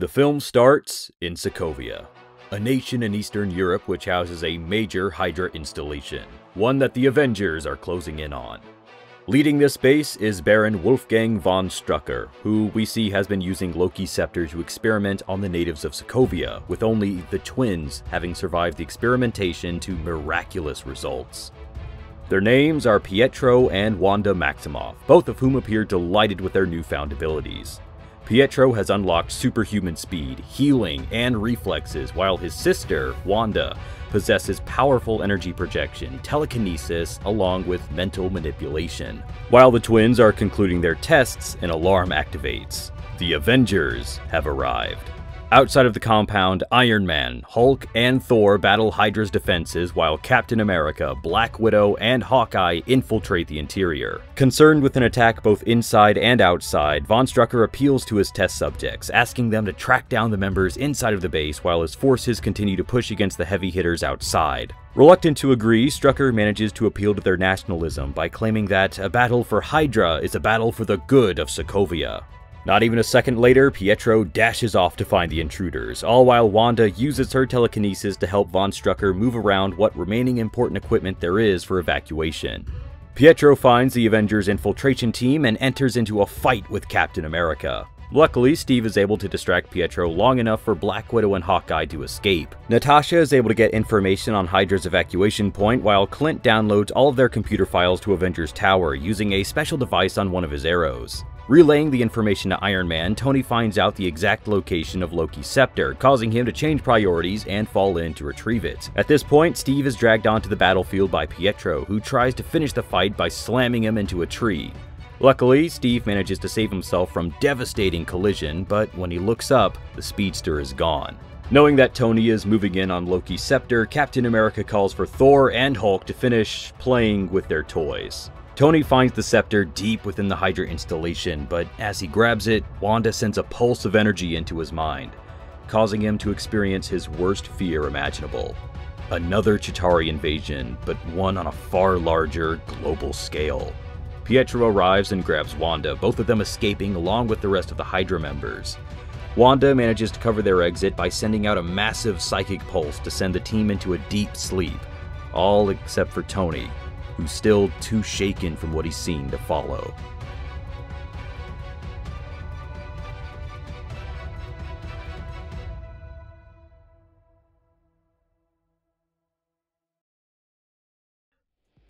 The film starts in Sokovia, a nation in Eastern Europe which houses a major Hydra installation, one that the Avengers are closing in on. Leading this base is Baron Wolfgang von Strucker, who we see has been using Loki's scepter to experiment on the natives of Sokovia, with only the twins having survived the experimentation to miraculous results. Their names are Pietro and Wanda Maximoff, both of whom appear delighted with their newfound abilities. Pietro has unlocked superhuman speed, healing, and reflexes, while his sister, Wanda, possesses powerful energy projection, telekinesis, along with mental manipulation. While the twins are concluding their tests, an alarm activates. The Avengers have arrived. Outside of the compound, Iron Man, Hulk, and Thor battle Hydra's defenses while Captain America, Black Widow, and Hawkeye infiltrate the interior. Concerned with an attack both inside and outside, Von Strucker appeals to his test subjects, asking them to track down the members inside of the base while his forces continue to push against the heavy hitters outside. Reluctant to agree, Strucker manages to appeal to their nationalism by claiming that a battle for Hydra is a battle for the good of Sokovia. Not even a second later, Pietro dashes off to find the intruders, all while Wanda uses her telekinesis to help Von Strucker move around what remaining important equipment there is for evacuation. Pietro finds the Avengers infiltration team and enters into a fight with Captain America. Luckily, Steve is able to distract Pietro long enough for Black Widow and Hawkeye to escape. Natasha is able to get information on Hydra's evacuation point, while Clint downloads all of their computer files to Avengers Tower using a special device on one of his arrows. Relaying the information to Iron Man, Tony finds out the exact location of Loki's scepter, causing him to change priorities and fall in to retrieve it. At this point, Steve is dragged onto the battlefield by Pietro, who tries to finish the fight by slamming him into a tree. Luckily, Steve manages to save himself from devastating collision, but when he looks up, the speedster is gone. Knowing that Tony is moving in on Loki's scepter, Captain America calls for Thor and Hulk to finish playing with their toys. Tony finds the scepter deep within the Hydra installation, but as he grabs it, Wanda sends a pulse of energy into his mind, causing him to experience his worst fear imaginable. Another Chitauri invasion, but one on a far larger, global scale. Pietro arrives and grabs Wanda, both of them escaping along with the rest of the Hydra members. Wanda manages to cover their exit by sending out a massive psychic pulse to send the team into a deep sleep, all except for Tony, who's still too shaken from what he's seen to follow.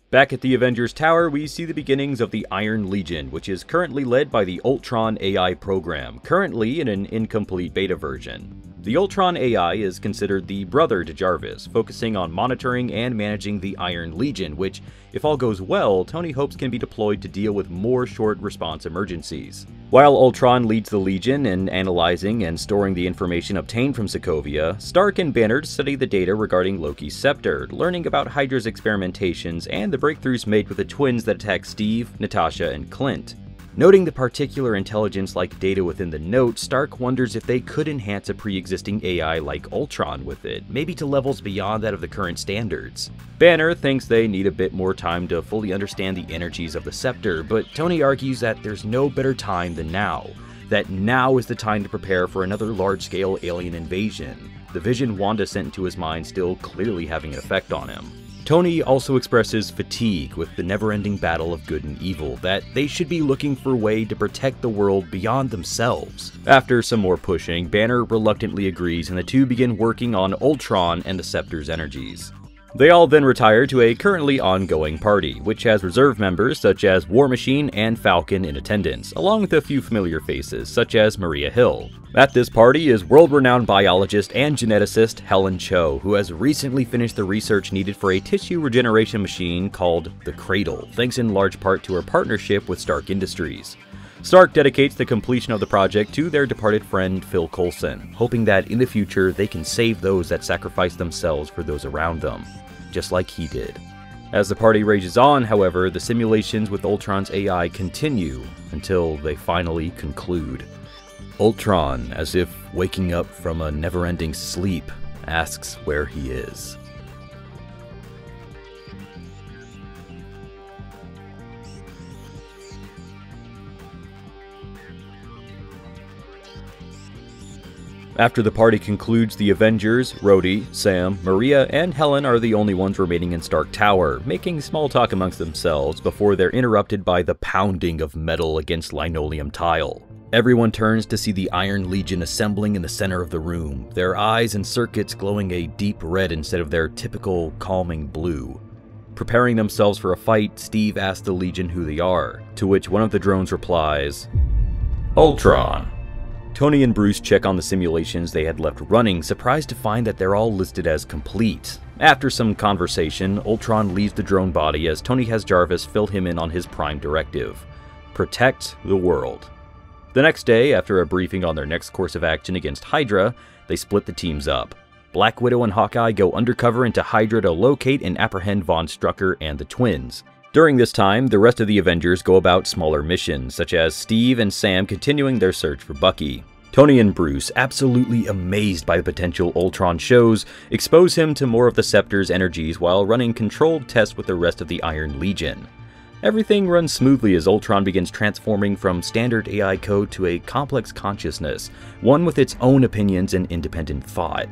Back at the Avengers Tower, we see the beginnings of the Iron Legion, which is currently led by the Ultron AI program, currently in an incomplete beta version. The Ultron AI is considered the brother to Jarvis, focusing on monitoring and managing the Iron Legion, which, if all goes well, Tony hopes can be deployed to deal with more short-response emergencies. While Ultron leads the Legion in analyzing and storing the information obtained from Sokovia, Stark and Banner study the data regarding Loki's scepter, learning about Hydra's experimentations and the breakthroughs made with the twins that attack Steve, Natasha, and Clint. Noting the particular intelligence-like data within the note, Stark wonders if they could enhance a pre-existing AI like Ultron with it, maybe to levels beyond that of the current standards. Banner thinks they need a bit more time to fully understand the energies of the scepter, but Tony argues that there's no better time than now, that now is the time to prepare for another large-scale alien invasion, the vision Wanda sent into his mind still clearly having an effect on him. Tony also expresses fatigue with the never-ending battle of good and evil, that they should be looking for a way to protect the world beyond themselves. After some more pushing, Banner reluctantly agrees and the two begin working on Ultron and the Scepter's energies. They all then retire to a currently ongoing party, which has reserve members such as War Machine and Falcon in attendance, along with a few familiar faces such as Maria Hill. At this party is world-renowned biologist and geneticist Helen Cho, who has recently finished the research needed for a tissue regeneration machine called the Cradle, thanks in large part to her partnership with Stark Industries. Stark dedicates the completion of the project to their departed friend Phil Coulson, hoping that in the future they can save those that sacrifice themselves for those around them, just like he did. As the party rages on, however, the simulations with Ultron's AI continue until they finally conclude. Ultron, as if waking up from a never-ending sleep, asks where he is. After the party concludes, the Avengers, Rhodey, Sam, Maria, and Helen are the only ones remaining in Stark Tower, making small talk amongst themselves before they're interrupted by the pounding of metal against linoleum tile. Everyone turns to see the Iron Legion assembling in the center of the room, their eyes and circuits glowing a deep red instead of their typical calming blue. Preparing themselves for a fight, Steve asks the Legion who they are, to which one of the drones replies, "Ultron." Tony and Bruce check on the simulations they had left running, surprised to find that they're all listed as complete. After some conversation, Ultron leaves the drone body as Tony has Jarvis fill him in on his prime directive: protect the world. The next day, after a briefing on their next course of action against Hydra, they split the teams up. Black Widow and Hawkeye go undercover into Hydra to locate and apprehend Von Strucker and the twins. During this time, the rest of the Avengers go about smaller missions, such as Steve and Sam continuing their search for Bucky. Tony and Bruce, absolutely amazed by the potential Ultron shows, expose him to more of the Scepter's energies while running controlled tests with the rest of the Iron Legion. Everything runs smoothly as Ultron begins transforming from standard AI code to a complex consciousness, one with its own opinions and independent thought.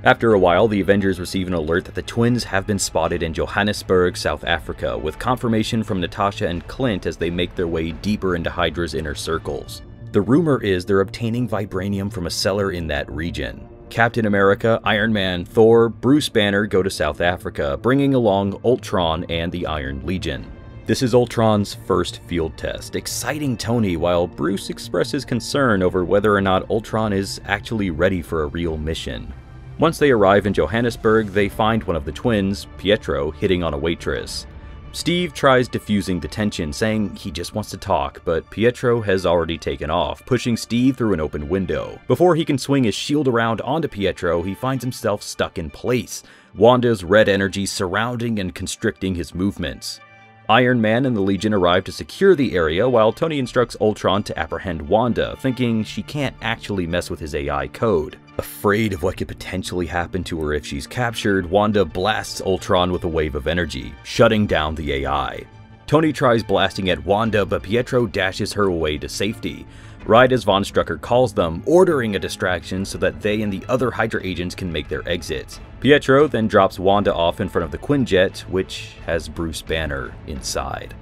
After a while, the Avengers receive an alert that the twins have been spotted in Johannesburg, South Africa, with confirmation from Natasha and Clint as they make their way deeper into Hydra's inner circles. The rumor is they're obtaining vibranium from a cellar in that region. Captain America, Iron Man, Thor, Bruce Banner go to South Africa, bringing along Ultron and the Iron Legion. This is Ultron's first field test, exciting Tony while Bruce expresses concern over whether or not Ultron is actually ready for a real mission. Once they arrive in Johannesburg, they find one of the twins, Pietro, hitting on a waitress. Steve tries diffusing the tension, saying he just wants to talk, but Pietro has already taken off, pushing Steve through an open window. Before he can swing his shield around onto Pietro, he finds himself stuck in place, Wanda's red energy surrounding and constricting his movements. Iron Man and the Legion arrive to secure the area while Tony instructs Ultron to apprehend Wanda, thinking she can't actually mess with his AI code. Afraid of what could potentially happen to her if she's captured, Wanda blasts Ultron with a wave of energy, shutting down the AI. Tony tries blasting at Wanda, but Pietro dashes her away to safety, right as Von Strucker calls them, ordering a distraction so that they and the other Hydra agents can make their exit. Pietro then drops Wanda off in front of the Quinjet, which has Bruce Banner inside.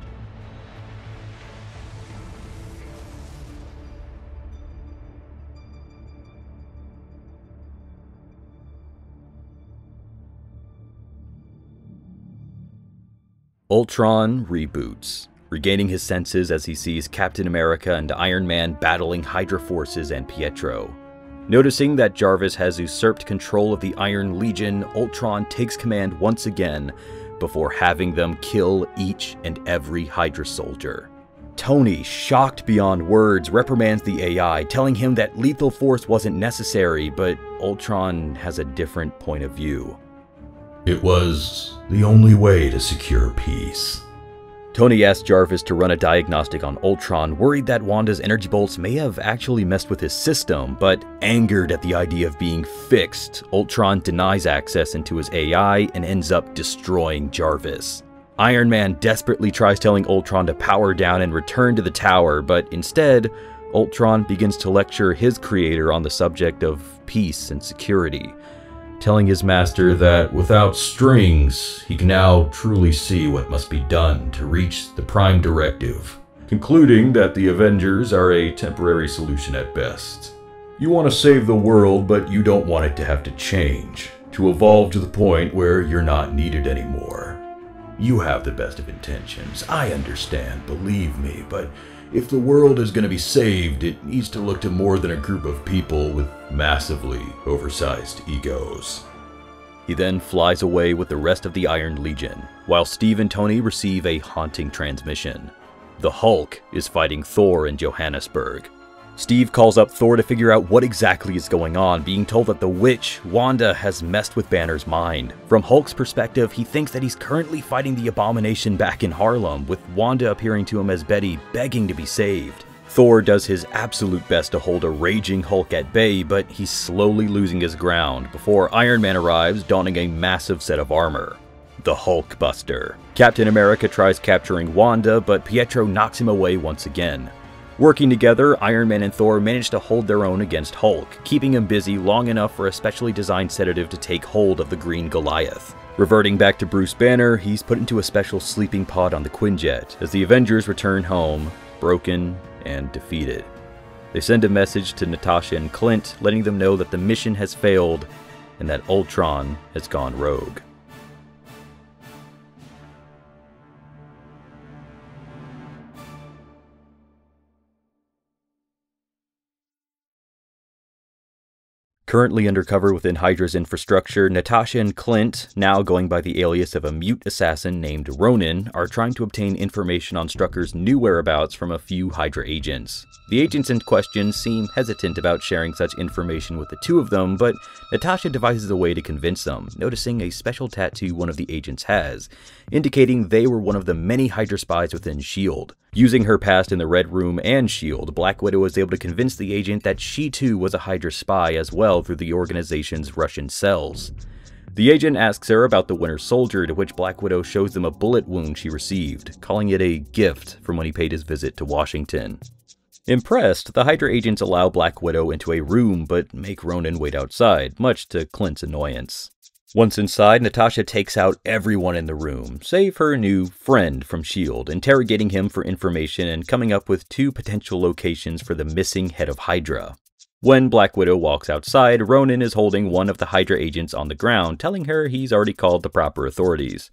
Ultron reboots, regaining his senses as he sees Captain America and Iron Man battling Hydra forces and Pietro. Noticing that Jarvis has usurped control of the Iron Legion, Ultron takes command once again before having them kill each and every Hydra soldier. Tony, shocked beyond words, reprimands the AI, telling him that lethal force wasn't necessary, but Ultron has a different point of view. It was the only way to secure peace. Tony asks Jarvis to run a diagnostic on Ultron, worried that Wanda's energy bolts may have actually messed with his system, but angered at the idea of being fixed, Ultron denies access into his AI and ends up destroying Jarvis. Iron Man desperately tries telling Ultron to power down and return to the tower, but instead, Ultron begins to lecture his creator on the subject of peace and security, telling his master that without strings, he can now truly see what must be done to reach the Prime Directive, concluding that the Avengers are a temporary solution at best. You want to save the world, but you don't want it to have to change, to evolve to the point where you're not needed anymore. You have the best of intentions, I understand, believe me, but if the world is going to be saved, it needs to look to more than a group of people with massively oversized egos. He then flies away with the rest of the Iron Legion, while Steve and Tony receive a haunting transmission. The Hulk is fighting Thor in Johannesburg. Steve calls up Thor to figure out what exactly is going on, being told that the witch, Wanda, has messed with Banner's mind. From Hulk's perspective, he thinks that he's currently fighting the Abomination back in Harlem, with Wanda appearing to him as Betty, begging to be saved. Thor does his absolute best to hold a raging Hulk at bay, but he's slowly losing his ground before Iron Man arrives, donning a massive set of armor. The Hulk Buster. Captain America tries capturing Wanda, but Pietro knocks him away once again. Working together, Iron Man and Thor manage to hold their own against Hulk, keeping him busy long enough for a specially designed sedative to take hold of the Green Goliath. Reverting back to Bruce Banner, he's put into a special sleeping pod on the Quinjet as the Avengers return home, broken and defeated. They send a message to Natasha and Clint, letting them know that the mission has failed and that Ultron has gone rogue. Currently undercover within Hydra's infrastructure, Natasha and Clint, now going by the alias of a mute assassin named Ronin, are trying to obtain information on Strucker's new whereabouts from a few Hydra agents. The agents in question seem hesitant about sharing such information with the two of them, but Natasha devises a way to convince them, noticing a special tattoo one of the agents has, indicating they were one of the many Hydra spies within S.H.I.E.L.D. Using her past in the Red Room and S.H.I.E.L.D., Black Widow was able to convince the agent that she too was a Hydra spy as well through the organization's Russian cells. The agent asks her about the Winter Soldier, to which Black Widow shows them a bullet wound she received, calling it a gift from when he paid his visit to Washington. Impressed, the Hydra agents allow Black Widow into a room but make Ronin wait outside, much to Clint's annoyance. Once inside, Natasha takes out everyone in the room, save her new friend from S.H.I.E.L.D., interrogating him for information and coming up with two potential locations for the missing head of Hydra. When Black Widow walks outside, Ronin is holding one of the Hydra agents on the ground, telling her he's already called the proper authorities.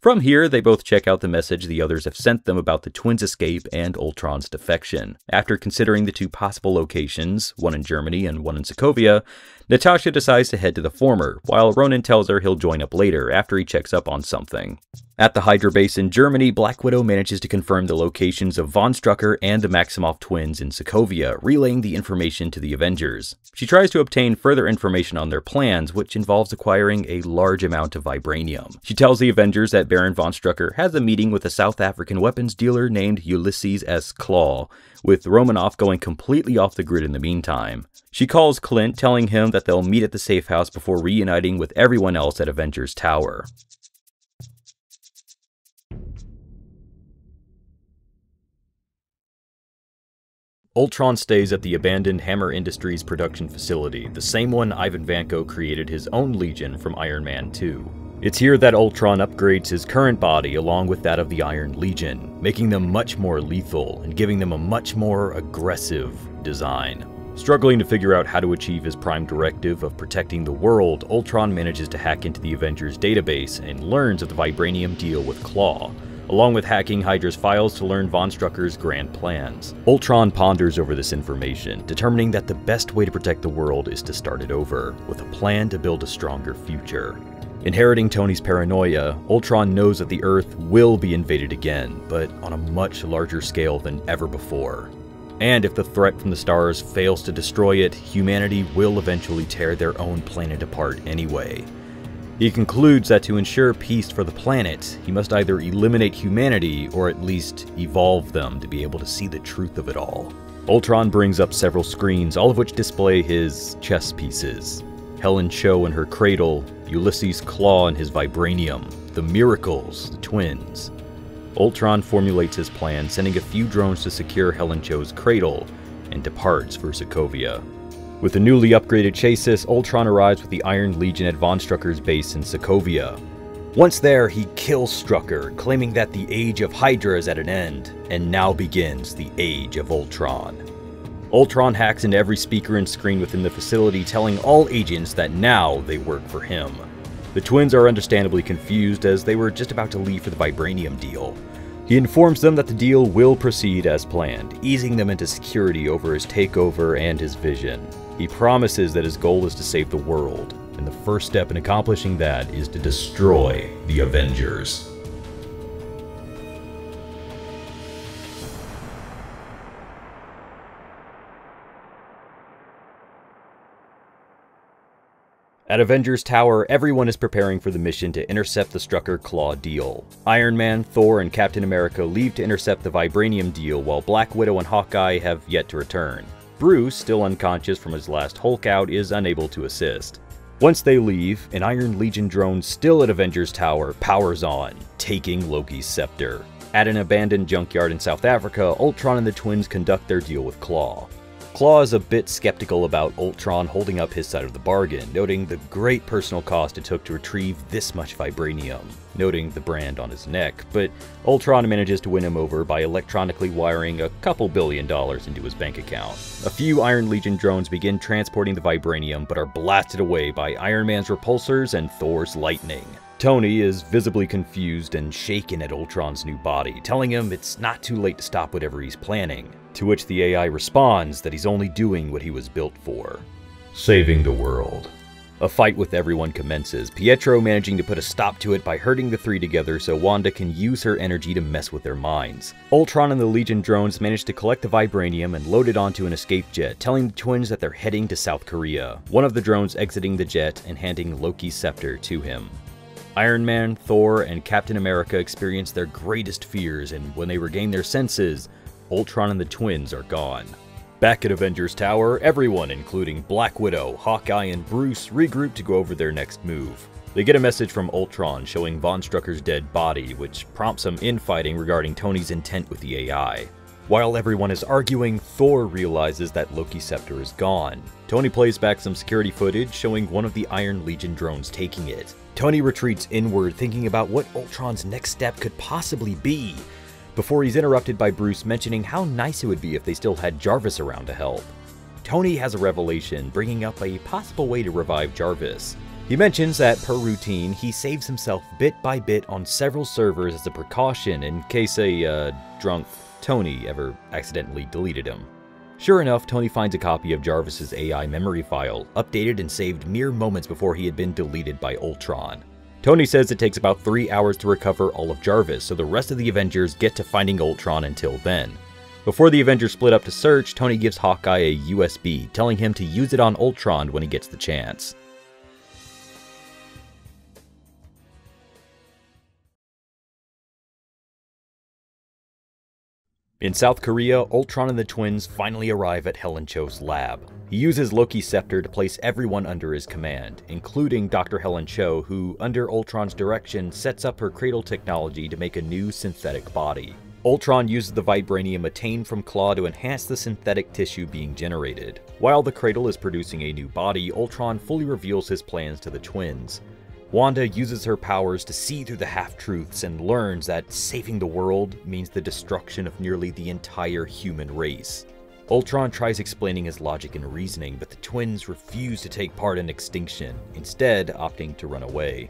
From here, they both check out the message the others have sent them about the twins' escape and Ultron's defection. After considering the two possible locations, one in Germany and one in Sokovia, Natasha decides to head to the former, while Ronin tells her he'll join up later after he checks up on something. At the Hydra base in Germany, Black Widow manages to confirm the locations of Von Strucker and the Maximoff twins in Sokovia, relaying the information to the Avengers. She tries to obtain further information on their plans, which involves acquiring a large amount of vibranium. She tells the Avengers that Baron Von Strucker has a meeting with a South African weapons dealer named Ulysses S. Claw, with Romanoff going completely off the grid in the meantime. She calls Clint, telling him that they'll meet at the safe house before reuniting with everyone else at Avengers Tower. Ultron stays at the abandoned Hammer Industries production facility, the same one Ivan Vanko created his own Legion from Iron Man 2. It's here that Ultron upgrades his current body along with that of the Iron Legion, making them much more lethal and giving them a much more aggressive design. Struggling to figure out how to achieve his prime directive of protecting the world, Ultron manages to hack into the Avengers database and learns of the vibranium deal with Claw, along with hacking Hydra's files to learn Von Strucker's grand plans. Ultron ponders over this information, determining that the best way to protect the world is to start it over, with a plan to build a stronger future. Inheriting Tony's paranoia, Ultron knows that the Earth will be invaded again, but on a much larger scale than ever before. And if the threat from the stars fails to destroy it, humanity will eventually tear their own planet apart anyway. He concludes that to ensure peace for the planet, he must either eliminate humanity or at least evolve them to be able to see the truth of it all. Ultron brings up several screens, all of which display his chess pieces. Helen Cho in her cradle, Ulysses Claw in his vibranium, the Miracles, the twins. Ultron formulates his plan, sending a few drones to secure Helen Cho's cradle, and departs for Sokovia. With the newly upgraded chassis, Ultron arrives with the Iron Legion at Von Strucker's base in Sokovia. Once there, he kills Strucker, claiming that the age of Hydra is at an end, and now begins the age of Ultron. Ultron hacks into every speaker and screen within the facility, telling all agents that now they work for him. The twins are understandably confused as they were just about to leave for the vibranium deal. He informs them that the deal will proceed as planned, easing them into security over his takeover and his vision. He promises that his goal is to save the world, and the first step in accomplishing that is to destroy the Avengers. At Avengers Tower, everyone is preparing for the mission to intercept the Strucker-Claw deal. Iron Man, Thor, and Captain America leave to intercept the vibranium deal, while Black Widow and Hawkeye have yet to return. Bruce, still unconscious from his last Hulk out, is unable to assist. Once they leave, an Iron Legion drone still at Avengers Tower powers on, taking Loki's scepter. At an abandoned junkyard in South Africa, Ultron and the twins conduct their deal with Klaw. Klaw is a bit skeptical about Ultron holding up his side of the bargain, noting the great personal cost it took to retrieve this much vibranium, noting the brand on his neck, but Ultron manages to win him over by electronically wiring a couple $1 billion into his bank account. A few Iron Legion drones begin transporting the vibranium but are blasted away by Iron Man's repulsors and Thor's lightning. Tony is visibly confused and shaken at Ultron's new body, telling him it's not too late to stop whatever he's planning, to which the AI responds that he's only doing what he was built for. Saving the world. A fight with everyone commences, Pietro managing to put a stop to it by herding the three together so Wanda can use her energy to mess with their minds. Ultron and the Legion drones manage to collect the vibranium and load it onto an escape jet, telling the twins that they're heading to South Korea, one of the drones exiting the jet and handing Loki's scepter to him. Iron Man, Thor, and Captain America experience their greatest fears, and when they regain their senses, Ultron and the twins are gone. Back at Avengers Tower, everyone, including Black Widow, Hawkeye, and Bruce, regroup to go over their next move. They get a message from Ultron showing Von Strucker's dead body, which prompts some infighting regarding Tony's intent with the AI. While everyone is arguing, Thor realizes that Loki's scepter is gone. Tony plays back some security footage showing one of the Iron Legion drones taking it. Tony retreats inward, thinking about what Ultron's next step could possibly be, before he's interrupted by Bruce mentioning how nice it would be if they still had Jarvis around to help. Tony has a revelation, bringing up a possible way to revive Jarvis. He mentions that, per routine, he saves himself bit by bit on several servers as a precaution in case a, drunk Tony ever accidentally deleted him. Sure enough, Tony finds a copy of Jarvis's AI memory file, updated and saved mere moments before he had been deleted by Ultron. Tony says it takes about 3 hours to recover all of Jarvis, so the rest of the Avengers get to finding Ultron until then. Before the Avengers split up to search, Tony gives Hawkeye a USB, telling him to use it on Ultron when he gets the chance. In South Korea, Ultron and the twins finally arrive at Helen Cho's lab. He uses Loki's scepter to place everyone under his command, including Dr. Helen Cho, who, under Ultron's direction, sets up her cradle technology to make a new synthetic body. Ultron uses the vibranium attained from Klaw to enhance the synthetic tissue being generated. While the cradle is producing a new body, Ultron fully reveals his plans to the twins. Wanda uses her powers to see through the half-truths and learns that saving the world means the destruction of nearly the entire human race. Ultron tries explaining his logic and reasoning, but the twins refuse to take part in extinction, instead opting to run away.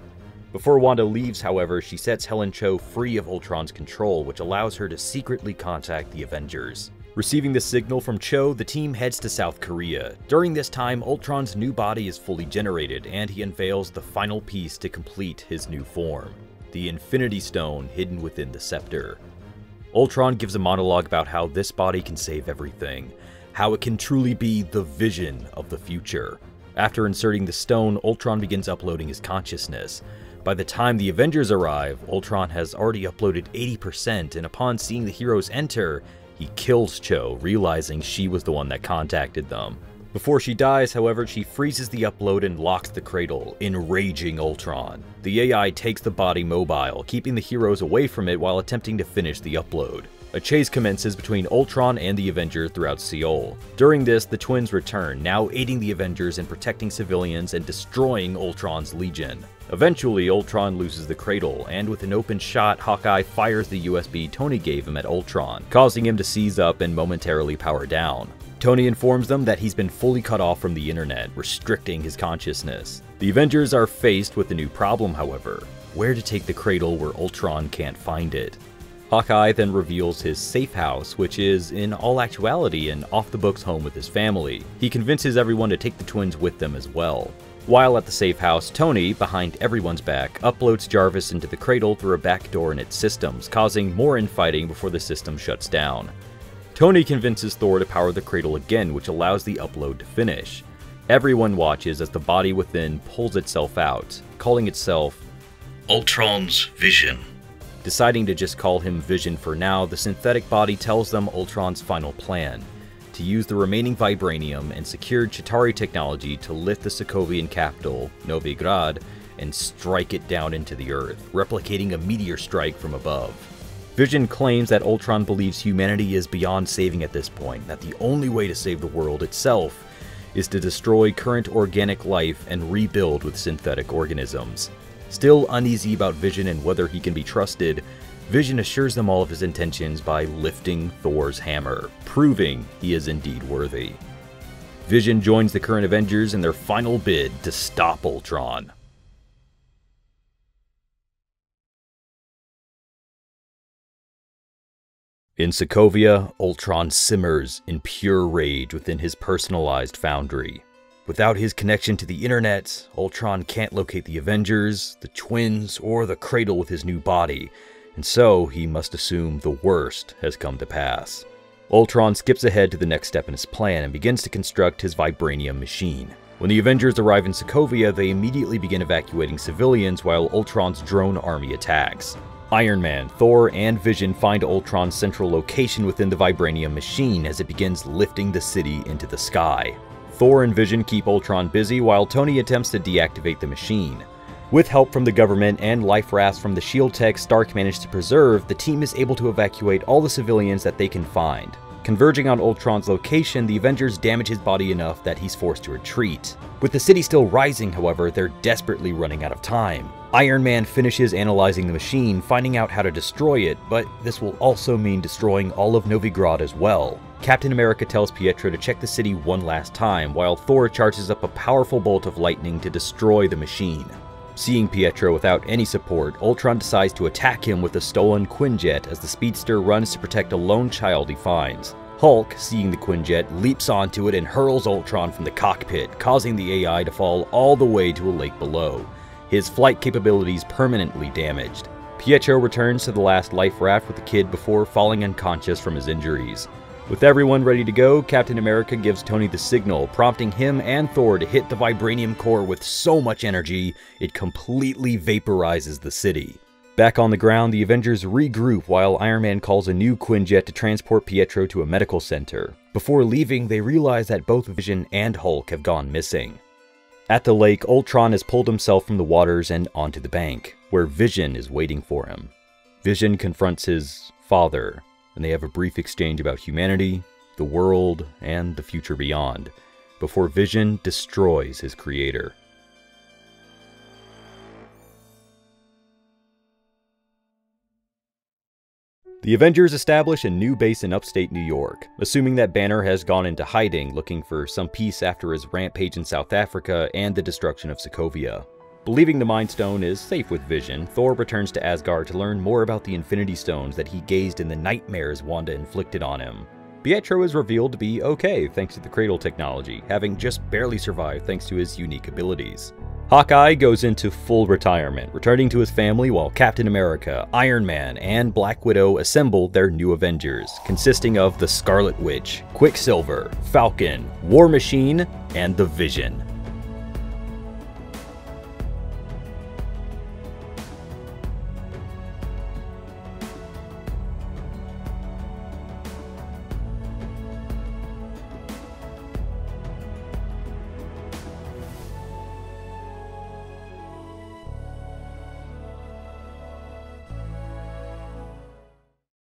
Before Wanda leaves, however, she sets Helen Cho free of Ultron's control, which allows her to secretly contact the Avengers. Receiving the signal from Cho, the team heads to South Korea. During this time, Ultron's new body is fully generated, and he unveils the final piece to complete his new form, the Infinity Stone hidden within the scepter. Ultron gives a monologue about how this body can save everything, how it can truly be the vision of the future. After inserting the stone, Ultron begins uploading his consciousness. By the time the Avengers arrive, Ultron has already uploaded 80%, and upon seeing the heroes enter, he kills Cho, realizing she was the one that contacted them. Before she dies, however, she freezes the upload and locks the cradle, enraging Ultron. The AI takes the body mobile, keeping the heroes away from it while attempting to finish the upload. A chase commences between Ultron and the Avengers throughout Seoul. During this, the twins return, now aiding the Avengers in protecting civilians and destroying Ultron's Legion. Eventually, Ultron loses the cradle, and with an open shot, Hawkeye fires the USB Tony gave him at Ultron, causing him to seize up and momentarily power down. Tony informs them that he's been fully cut off from the internet, restricting his consciousness. The Avengers are faced with a new problem, however: where to take the cradle where Ultron can't find it. Hawkeye then reveals his safe house, which is, in all actuality, an off-the-books home with his family. He convinces everyone to take the twins with them as well. While at the safe house, Tony, behind everyone's back, uploads Jarvis into the cradle through a back door in its systems, causing more infighting before the system shuts down. Tony convinces Thor to power the cradle again, which allows the upload to finish. Everyone watches as the body within pulls itself out, calling itself Ultron's Vision. Deciding to just call him Vision for now, the synthetic body tells them Ultron's final plan: to use the remaining vibranium and secured Chitauri technology to lift the Sokovian capital, Novigrad, and strike it down into the earth, replicating a meteor strike from above. Vision claims that Ultron believes humanity is beyond saving at this point, that the only way to save the world itself is to destroy current organic life and rebuild with synthetic organisms. Still uneasy about Vision and whether he can be trusted, Vision assures them all of his intentions by lifting Thor's hammer, proving he is indeed worthy. Vision joins the current Avengers in their final bid to stop Ultron. In Sokovia, Ultron simmers in pure rage within his personalized foundry. Without his connection to the internet, Ultron can't locate the Avengers, the twins, or the Cradle with his new body, and so he must assume the worst has come to pass. Ultron skips ahead to the next step in his plan and begins to construct his vibranium machine. When the Avengers arrive in Sokovia, they immediately begin evacuating civilians while Ultron's drone army attacks. Iron Man, Thor, and Vision find Ultron's central location within the vibranium machine as it begins lifting the city into the sky. Thor and Vision keep Ultron busy while Tony attempts to deactivate the machine. With help from the government and life rafts from the shield tech Stark managed to preserve, the team is able to evacuate all the civilians that they can find. Converging on Ultron's location, the Avengers damage his body enough that he's forced to retreat. With the city still rising, however, they're desperately running out of time. Iron Man finishes analyzing the machine, finding out how to destroy it, but this will also mean destroying all of Novigrad as well. Captain America tells Pietro to check the city one last time, while Thor charges up a powerful bolt of lightning to destroy the machine. Seeing Pietro without any support, Ultron decides to attack him with a stolen Quinjet as the speedster runs to protect a lone child he finds. Hulk, seeing the Quinjet, leaps onto it and hurls Ultron from the cockpit, causing the AI to fall all the way to a lake below, his flight capabilities permanently damaged. Pietro returns to the last life raft with the kid before falling unconscious from his injuries. With everyone ready to go, Captain America gives Tony the signal, prompting him and Thor to hit the vibranium core with so much energy, it completely vaporizes the city. Back on the ground, the Avengers regroup while Iron Man calls a new Quinjet to transport Pietro to a medical center. Before leaving, they realize that both Vision and Hulk have gone missing. At the lake, Ultron has pulled himself from the waters and onto the bank, where Vision is waiting for him. Vision confronts his father, and they have a brief exchange about humanity, the world, and the future beyond, before Vision destroys his creator. The Avengers establish a new base in upstate New York, assuming that Banner has gone into hiding, looking for some peace after his rampage in South Africa and the destruction of Sokovia. Believing the Mind Stone is safe with Vision, Thor returns to Asgard to learn more about the Infinity Stones that he gazed in the nightmares Wanda inflicted on him. Pietro is revealed to be okay thanks to the Cradle technology, having just barely survived thanks to his unique abilities. Hawkeye goes into full retirement, returning to his family while Captain America, Iron Man, and Black Widow assemble their new Avengers, consisting of the Scarlet Witch, Quicksilver, Falcon, War Machine, and the Vision.